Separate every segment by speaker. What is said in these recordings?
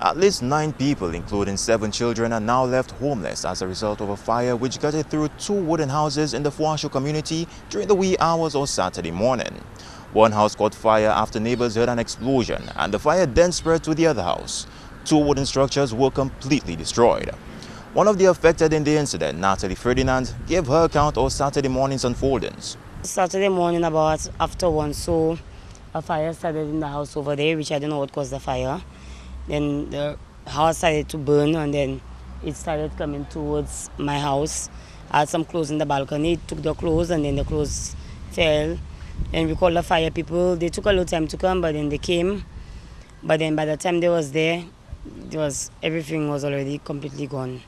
Speaker 1: At least 9 people, including 7 children, are now left homeless as a result of a fire which gutted through 2 wooden houses in the Fuasho community during the wee hours of Saturday morning. One house caught fire after neighbors heard an explosion, and the fire then spread to the other house. 2 wooden structures were completely destroyed. One of the affected in the incident, Natalie Ferdinand, gave her account of Saturday morning's unfoldings.
Speaker 2: Saturday morning about after 1, so a fire started in the house over there, which I don't know what caused the fire. Then the house started to burn, and then it started coming towards my house. I had some clothes in the balcony. It took the clothes, and then the clothes fell. And we called the fire people. They took a little time to come, but then they came. But then by the time they was there, everything was already completely gone.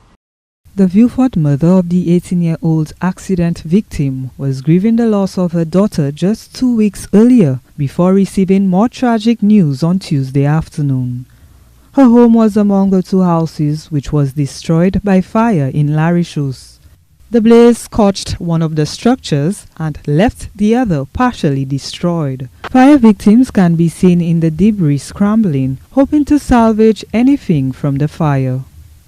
Speaker 3: The Viewfort mother of the 18-year-old accident victim was grieving the loss of her daughter just 2 weeks earlier before receiving more tragic news on Tuesday afternoon. Her home was among the 2 houses which was destroyed by fire in Larishus. The blaze scorched one of the structures and left the other partially destroyed. Fire victims can be seen in the debris scrambling, hoping to salvage anything from the fire.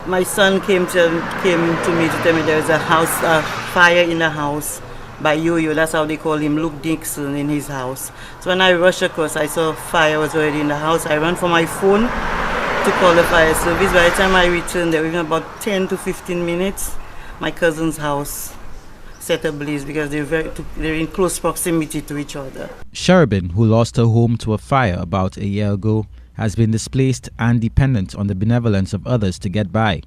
Speaker 4: My son came to me to tell me there is a fire in the house by Yo-Yo. That's how they call him, Luke Dixon, in his house. So when I rushed across, I saw fire was already in the house. I ran for my phone to call the fire service. By the time I returned there, within about 10 to 15 minutes, my cousin's house set ablaze because they're in close proximity to each other.
Speaker 5: Sherabin, who lost her home to a fire about a year ago, has been displaced and dependent on the benevolence of others to get by.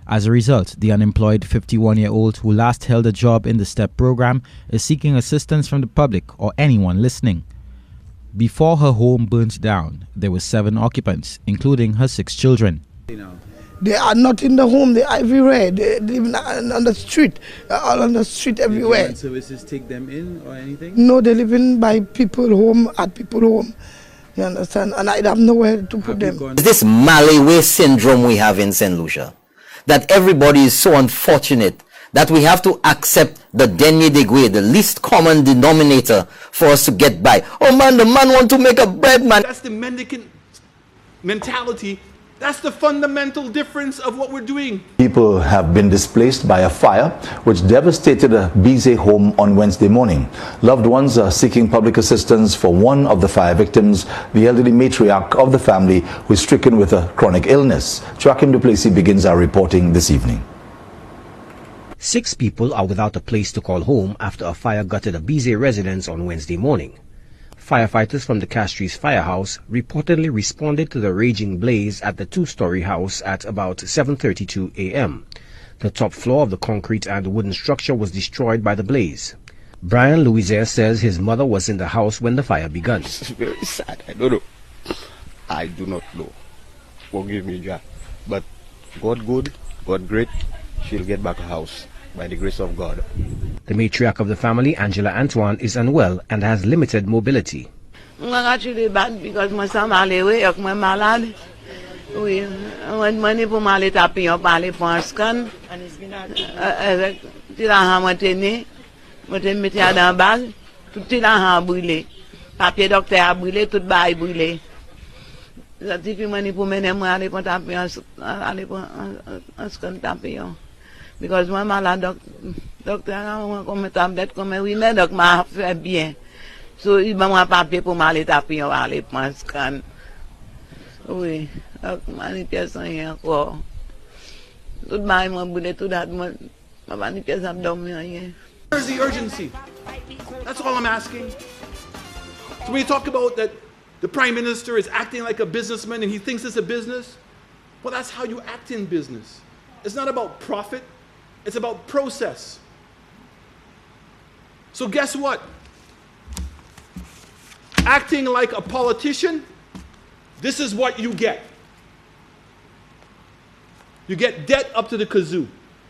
Speaker 5: As a result, the unemployed 51-year-old who last held a job in the STEP program is seeking assistance from the public or anyone listening. Before her home burnt down, there were 7 occupants, including her 6 children.
Speaker 6: They are not in the home, they are everywhere. They live on the street, all on the street everywhere.
Speaker 7: Did services take them in or anything?
Speaker 6: No, they live in by people home, at people home. You understand? And I have nowhere to put them.
Speaker 8: This Malay syndrome we have in St. Lucia, that everybody is so unfortunate that we have to accept the denier de the least common denominator for us to get by. Oh man, the man want to make a bread, man.
Speaker 7: That's the mendicant mentality. That's the fundamental difference of what we're doing.
Speaker 9: People have been displaced by a fire which devastated a Bize home on Wednesday morning. Loved ones are seeking public assistance for one of the fire victims, the elderly matriarch of the family who is stricken with a chronic illness. Joachim Duplessis begins our reporting this evening.
Speaker 10: 6 people are without a place to call home after a fire gutted a Bize residence on Wednesday morning. Firefighters from the Castries Firehouse reportedly responded to the raging blaze at the 2-story house at about 7:32 a.m. The top floor of the concrete and wooden structure was destroyed by the blaze. Brian Louiser says his mother was in the house when the fire began.
Speaker 11: It's very sad. I don't know. I do not know. Forgive me, Jack. But God good, God great. She'll get back a house by the grace of God.
Speaker 10: The matriarch of the family, Angela Antoine, is unwell and has limited mobility.
Speaker 4: I'm actually bad because my son is malade. Oui, money pour m'aller taper on parler pour un scan. Avec tout l'argent maintenu, moi te mettais dans balle, tout l'argent brûlé. Papier docteur a brûlé, tout bail brûlé. Ça dit money pour mener moi aller pour taper aller pour un scan taper. Because moi malade docteur a comme tablette comme oui mais doc m'a fait bien. So il m'a moi papier pour m'aller taper on aller pour un scan. Oui, manipulation rien encore. Tout bail moi brûlé tout date moi manipulation dormir rien.
Speaker 7: Where's the urgency? That's all I'm asking. So when you talk about that the Prime Minister is acting like a businessman and he thinks it's a business, well, that's how you act in business. It's not about profit, it's about process. So guess what? Acting like a politician, this is what you get. You get debt up to the kazoo.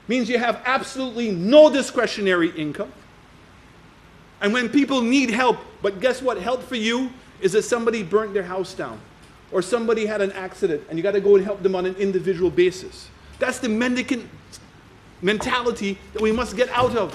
Speaker 7: Means you have absolutely no discretionary income. And when people need help, but guess what? Help for you is that somebody burnt their house down or somebody had an accident and you got to go and help them on an individual basis. That's the mendicant mentality that we must get out of.